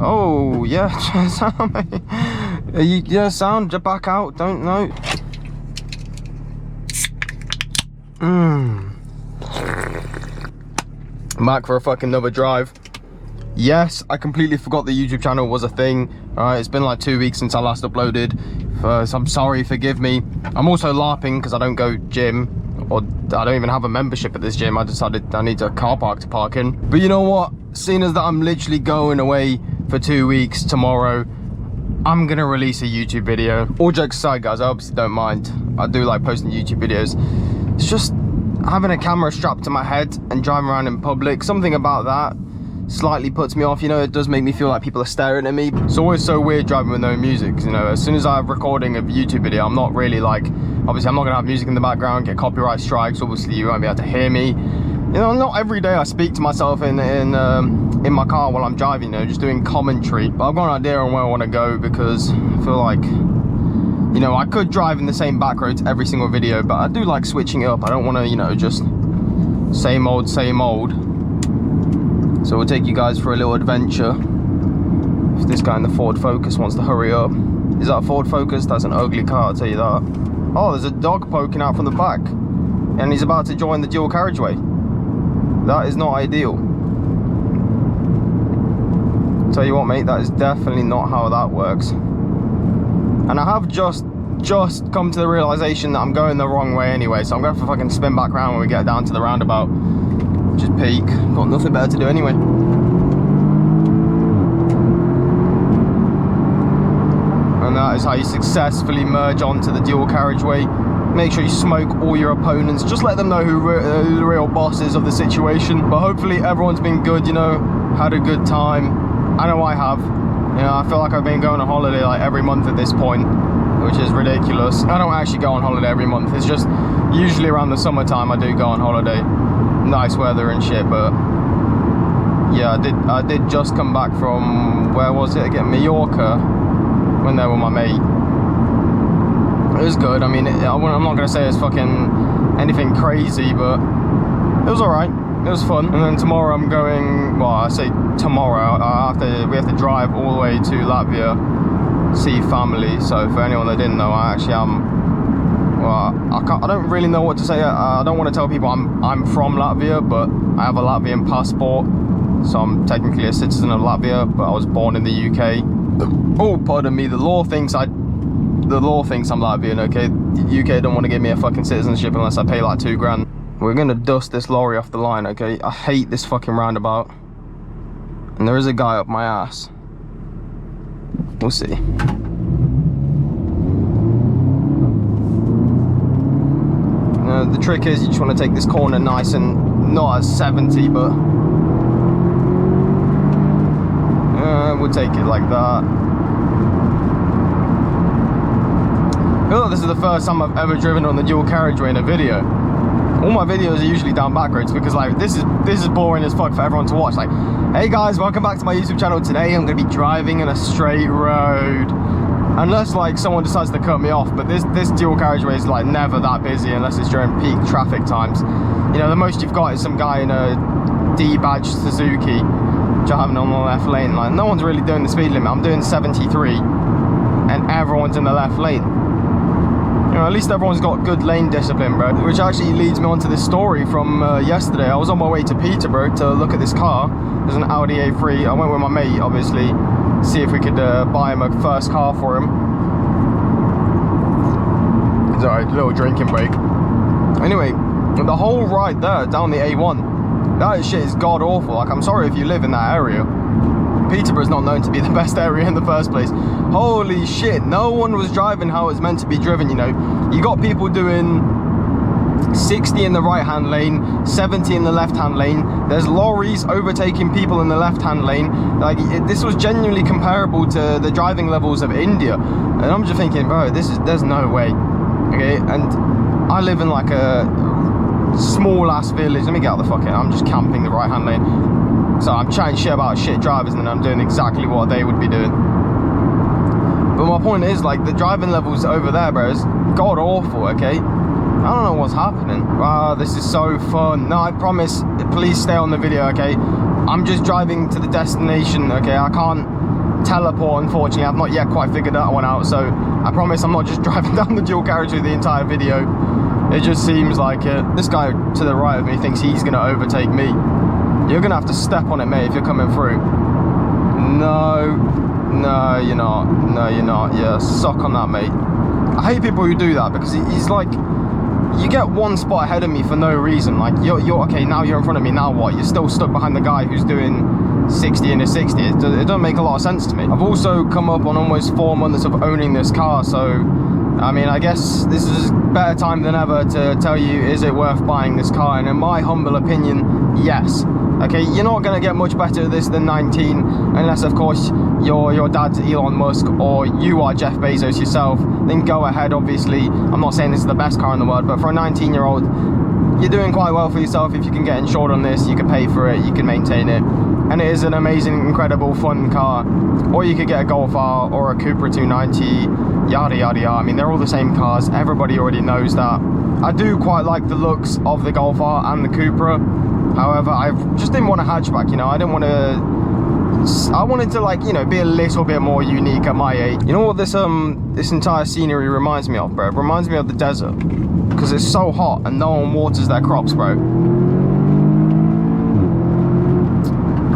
Oh, yeah, yeah, sound, just back out, don't know. Back for a fucking another drive. Yes, I completely forgot the YouTube channel was a thing. It's been like 2 weeks since I last uploaded. So I'm sorry, forgive me. I'm also LARPing because I don't go gym, or I don't even have a membership at this gym. I decided I need a car park to park in. But you know what? Seeing as that I'm literally going away for 2 weeks tomorrow, I'm gonna release a YouTube video. All jokes aside, guys, I obviously don't mind. I do like posting YouTube videos. It's just having a camera strapped to my head and driving around in public, something about that slightly puts me off. You know, it does make me feel like people are staring at me. It's always so weird driving with no music, you know. As soon as I'm recording a YouTube video, I'm not really like, obviously I'm not gonna have music in the background, get copyright strikes, obviously you won't be able to hear me. You know, not every day I speak to myself in my car while I'm driving, you know, just doing commentary. But I've got an idea on where I want to go, because I feel like, you know, I could drive in the same back roads every single video, but I do like switching it up. I don't want to, you know, just same old, same old. So we'll take you guys for a little adventure. If this guy in the Ford Focus wants to hurry up. Is that a Ford Focus? That's an ugly car, I'll tell you that. Oh, there's a dog poking out from the back. And he's about to join the dual carriageway. That is not ideal. Tell you what, mate, that is definitely not how that works. And I have just come to the realization that I'm going the wrong way anyway, so I'm going to have to fucking spin back around when we get down to the roundabout. Just peek. Got nothing better to do anyway. And that is how you successfully merge onto the dual carriageway. Make sure you smoke all your opponents. Just let them know who the real boss is of the situation. But hopefully everyone's been good, you know, had a good time. I know I have. You know, I feel like I've been going on holiday like every month at this point, which is ridiculous. I don't actually go on holiday every month. It's just usually around the summertime I do go on holiday. Nice weather and shit, but yeah, I did just come back from, where was it again? Mallorca, when they were my mate. It was good. I mean, I'm not gonna say it's fucking anything crazy, but it was alright. It was fun. And then tomorrow I'm going, well, I say tomorrow, we have to drive all the way to Latvia, see family. So for anyone that didn't know, I actually am, well, I don't really know what to say. I don't want to tell people I'm from Latvia, but I have a Latvian passport, so I'm technically a citizen of Latvia, but I was born in the UK. Oh, pardon me, the law thinks I'm Latvian, okay? The UK don't want to give me a fucking citizenship unless I pay like 2 grand. We're gonna dust this lorry off the line, okay? I hate this fucking roundabout. And there is a guy up my ass. We'll see. The trick is you just want to take this corner nice and not at 70, but we'll take it like that. I feel like this is the first time I've ever driven on the dual carriageway in a video. All my videos are usually down back roads, because like this is boring as fuck for everyone to watch. Like, hey guys, welcome back to my YouTube channel. Today I'm going to be driving in a straight road. Unless like someone decides to cut me off, but this dual carriageway is like never that busy unless it's during peak traffic times. You know, the most you've got is some guy in a D-badge Suzuki driving on the left lane. Like, no one's really doing the speed limit. I'm doing 73 and everyone's in the left lane. You know, at least everyone's got good lane discipline, bro. Which actually leads me on to this story from yesterday. I was on my way to Peterborough to look at this car. There's an Audi A3. I went with my mate, obviously, see if we could buy him a first car for him. It's alright, little drinking break. Anyway, the whole ride there down the A1, that shit is god awful. Like, I'm sorry if you live in that area. Peterborough's not known to be the best area in the first place. Holy shit, no one was driving how it's meant to be driven, you know. You got people doing 60 in the right hand lane, 70 in the left hand lane. There's lorries overtaking people in the left hand lane. Like, this was genuinely comparable to the driving levels of India. And I'm just thinking, bro, there's no way. Okay, and I live in like a small ass village. Let me get out the fucking, I'm just camping the right hand lane. So I'm chatting shit about shit drivers, and then I'm doing exactly what they would be doing. But my point is, like, the driving levels over there, bro, is god awful, okay? I don't know what's happening. Wow, this is so fun. No, I promise, please stay on the video, okay? I'm just driving to the destination, okay? I can't teleport, unfortunately, I've not yet quite figured that one out, so I promise I'm not just driving down the dual carriageway the entire video. It just seems like it. This guy to the right of me thinks he's gonna overtake me. You're gonna have to step on it, mate, if you're coming through. No, you're not. No, you're not. Yeah, suck on that, mate. I hate people who do that, because he's like, you get one spot ahead of me for no reason. Like, you're okay, now you're in front of me, now what? You're still stuck behind the guy who's doing 60 in a 60. It doesn't make a lot of sense to me. I've also come up on almost 4 months of owning this car, so I mean, I guess this is better time than ever to tell you, is it worth buying this car? And in my humble opinion, yes. Okay, you're not going to get much better at this than 19, unless of course your dad's Elon Musk or you are Jeff Bezos yourself. Then go ahead, obviously. I'm not saying this is the best car in the world, but for a 19-year-old, you're doing quite well for yourself. If you can get insured on this, you can pay for it, you can maintain it, and it is an amazing, incredible, fun car. Or you could get a Golf R or a Cupra 290, yada yada yada. I mean, they're all the same cars, everybody already knows that. I do quite like the looks of the Golf R and the Cupra. However, I just didn't want a hatchback, you know. I wanted to, like, you know, be a little bit more unique at my age. You know what this entire scenery reminds me of, bro? It reminds me of the desert, because it's so hot and no one waters their crops, bro.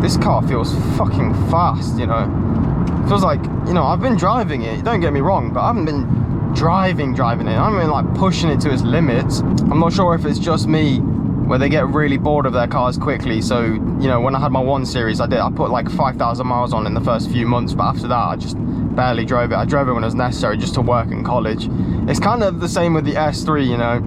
This car feels fucking fast, you know. It feels like, you know, I've been driving it, don't get me wrong, but I haven't been driving it. I haven't been, like, pushing it to its limits. I'm not sure if it's just me where they get really bored of their cars quickly. So, you know, when I had my 1 Series, I put like 5,000 miles on in the first few months, but after that I just barely drove it. I drove it when it was necessary, just to work in college. It's kind of the same with the S3, you know,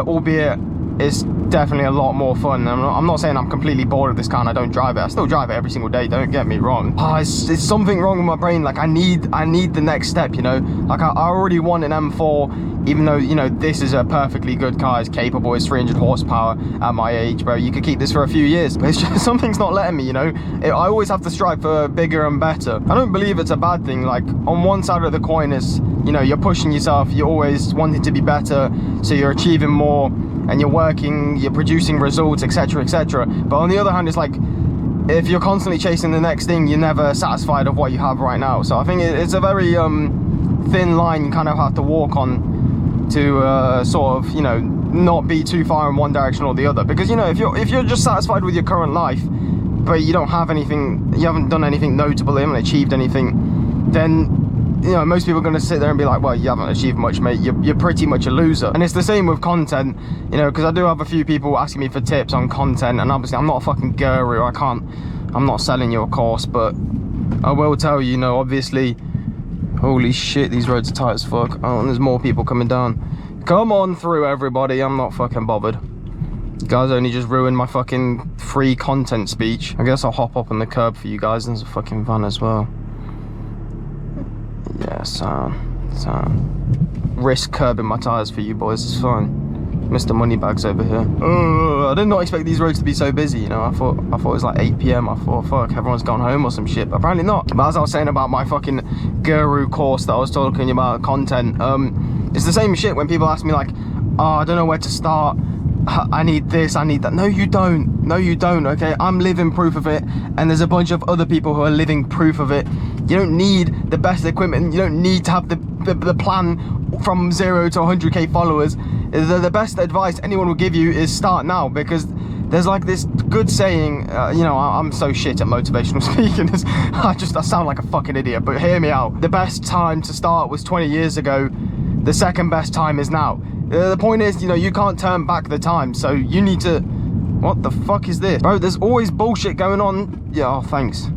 albeit it's definitely a lot more fun. I'm not saying I'm completely bored of this car and I don't drive it. I still drive it every single day, don't get me wrong. It's something wrong with my brain. Like, I need the next step, you know. Like, I already want an M4, even though, you know, this is a perfectly good car. It's capable, it's 300 horsepower at my age, bro. You could keep this for a few years, but it's just, something's not letting me, you know. I always have to strive for bigger and better. I don't believe it's a bad thing. Like, on one side of the coin is, you know, you're pushing yourself, you're always wanting to be better, so you're achieving more, and you're working, you're producing results, etc, etc. But on the other hand, it's like, if you're constantly chasing the next thing, you're never satisfied of what you have right now. So I think it's a very thin line you kind of have to walk on to sort of, you know, not be too far in one direction or the other. Because, you know, if you're just satisfied with your current life, but you don't have anything, you haven't done anything notable, you haven't achieved anything, then, you know, most people are going to sit there and be like, well, you haven't achieved much, mate, you're pretty much a loser. And it's the same with content, you know, because I do have a few people asking me for tips on content, and obviously I'm not a fucking guru, I'm not selling you a course, but I will tell you, you know, obviously, holy shit, these roads are tight as fuck. Oh, and there's more people coming down. Come on through, everybody, I'm not fucking bothered. You guys only just ruined my fucking free content speech. I guess I'll hop up on the curb for you guys. There's a fucking van as well. Yeah, sound. Risk curbing my tyres for you boys, it's fine. Mr. Moneybags over here. I did not expect these roads to be so busy, you know. I thought it was like 8 PM. I thought, fuck, everyone's gone home or some shit, but apparently not. But as I was saying about my fucking guru course that I was talking about content, it's the same shit when people ask me like, oh, I don't know where to start, I need this, I need that. No, you don't, okay? I'm living proof of it, and there's a bunch of other people who are living proof of it. You don't need the best equipment, you don't need to have the plan from 0 to 100k followers. The best advice anyone will give you is start now, because there's like this good saying, you know, I'm so shit at motivational speaking, I sound like a fucking idiot, but hear me out. The best time to start was 20 years ago, the second best time is now. The point is, you know, you can't turn back the time, so you need to... What the fuck is this? Bro, there's always bullshit going on. Yeah, oh, thanks.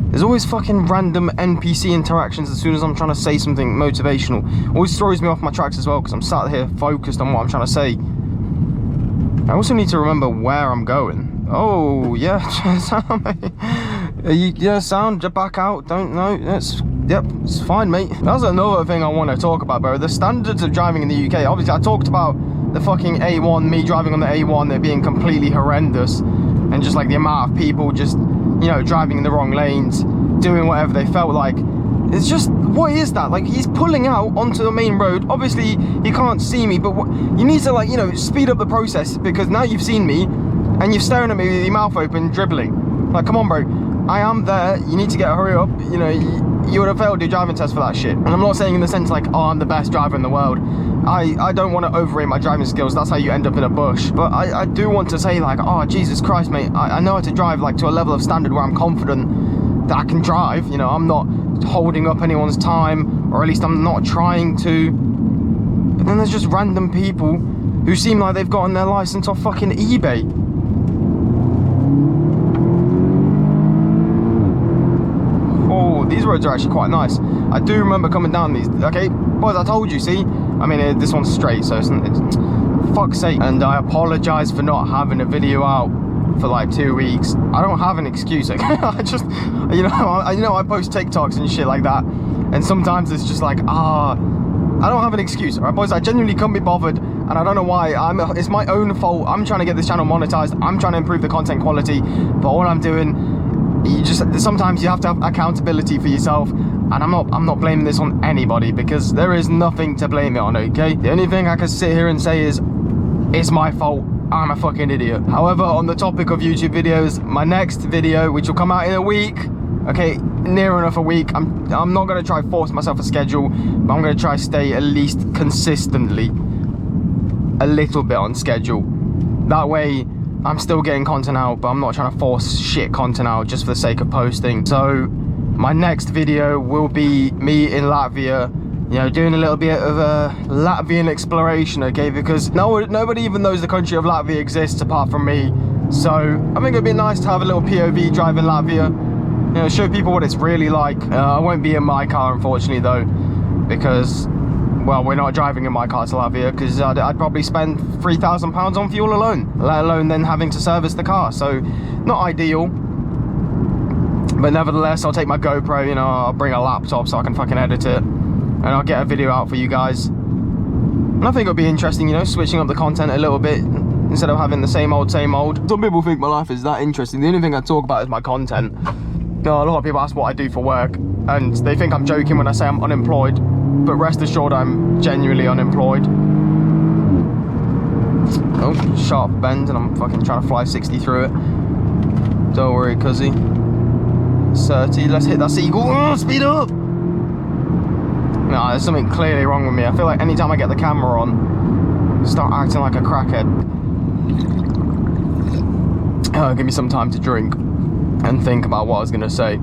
There's always fucking random NPC interactions as soon as I'm trying to say something motivational. Always throws me off my tracks as well, because I'm sat here focused on what I'm trying to say. I also need to remember where I'm going. Oh, yeah. Yeah, sound, back out, don't know. Yep, it's fine, mate. That's another thing I want to talk about, bro. The standards of driving in the UK. Obviously, I talked about the fucking A1, me driving on the A1, it being completely horrendous. And just like the amount of people just, you know, driving in the wrong lanes, doing whatever they felt like. It's just, what is that? Like, he's pulling out onto the main road. Obviously, he can't see me, but you need to, like, you know, speed up the process, because now you've seen me, and you're staring at me with your mouth open, dribbling. Like, come on, bro. I am there. You need to get a hurry up. You know, you would have failed your driving test for that shit. And I'm not saying in the sense like, oh, I'm the best driver in the world. I don't want to overrate my driving skills. That's how you end up in a bush. But I do want to say like, oh, Jesus Christ, mate. I know how to drive like to a level of standard where I'm confident that I can drive. You know, I'm not holding up anyone's time, or at least I'm not trying to. But then there's just random people who seem like they've gotten their license off fucking eBay. These roads are actually quite nice. I do remember coming down these. Okay, boys, I told you, see? I mean, this one's straight, so it's fuck's sake. And I apologize for not having a video out for like 2 weeks. I don't have an excuse. Okay? I just, you know, I post TikToks and shit like that. And sometimes it's just like, I don't have an excuse. All right, boys, I genuinely couldn't be bothered. And I don't know why. It's my own fault. I'm trying to get this channel monetized. I'm trying to improve the content quality. But all I'm doing, sometimes you have to have accountability for yourself, and I'm not blaming this on anybody, because there is nothing to blame it on, okay? The only thing I can sit here and say is, it's my fault, I'm a fucking idiot. However, on the topic of YouTube videos, my next video, which will come out in a week, okay, near enough a week, I'm not going to try force myself a schedule, but I'm going to try stay at least consistently a little bit on schedule. That way, I'm still getting content out, but I'm not trying to force shit content out just for the sake of posting. So my next video will be me in Latvia, you know, doing a little bit of a Latvian exploration, okay? Because nobody even knows the country of Latvia exists apart from me. So I think it'd be nice to have a little POV drive in Latvia, you know, show people what it's really like. I won't be in my car, unfortunately, though, because, well, we're not driving in my car to Latvia, because I'd probably spend £3,000 on fuel alone, let alone then having to service the car. So not ideal, but nevertheless, I'll take my GoPro, you know, I'll bring a laptop so I can fucking edit it, and I'll get a video out for you guys. And I think it'll be interesting, you know, switching up the content a little bit instead of having the same old, same old. Some people think my life is that interesting. The only thing I talk about is my content. You know, a lot of people ask what I do for work, and they think I'm joking when I say I'm unemployed. But rest assured, I'm genuinely unemployed. Oh, sharp bend, and I'm fucking trying to fly 60 through it. Don't worry, cuzzy. 30, let's hit that seagull. Oh, speed up! No, there's something clearly wrong with me. I feel like anytime I get the camera on, I start acting like a crackhead. Give me some time to drink and think about what I was going to say.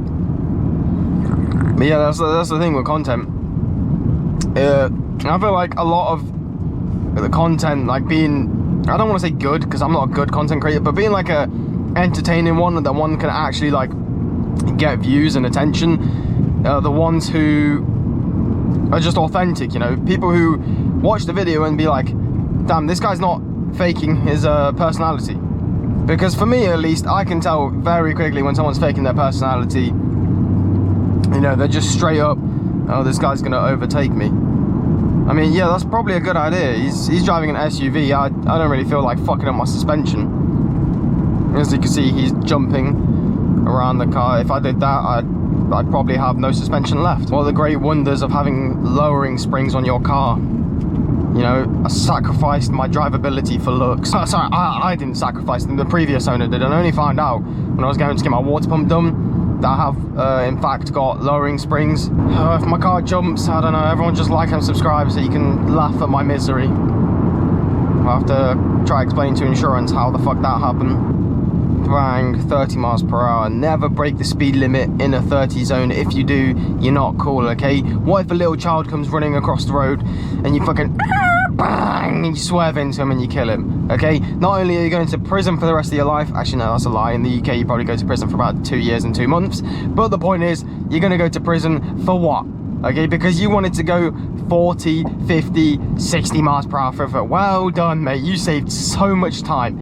But yeah, that's the thing with content. I feel like a lot of the content, like being, I don't want to say good, because I'm not a good content creator, but being like a entertaining one that one can actually like get views and attention, the ones who are just authentic, you know, people who watch the video and be like, damn, this guy's not faking his personality. Because for me, at least, I can tell very quickly when someone's faking their personality. You know, they're just straight up, oh, this guy's gonna overtake me. I mean, yeah, that's probably a good idea. He's driving an SUV. I don't really feel like fucking up my suspension. As you can see, he's jumping around the car. If I did that, I'd probably have no suspension left. One of the great wonders of having lowering springs on your car. You know, I sacrificed my drivability for looks. Sorry, I didn't sacrifice them. The previous owner did. And I only found out when I was going to get my water pump done that I have, in fact, got lowering springs. If my car jumps, I don't know, everyone just like and subscribe so you can laugh at my misery. I'll have to try explaining to insurance how the fuck that happened. Bang, 30 miles per hour. Never break the speed limit in a 30 zone. If you do, you're not cool, okay? What if a little child comes running across the road and you fucking bang, you swerve into him and you kill him, okay? Not only are you going to prison for the rest of your life, actually no, that's a lie. In the UK, you probably go to prison for about 2 years and 2 months. But the point is, you're going to go to prison for what? Okay, because you wanted to go 40, 50, 60 miles per hour. Well done, mate. You saved so much time.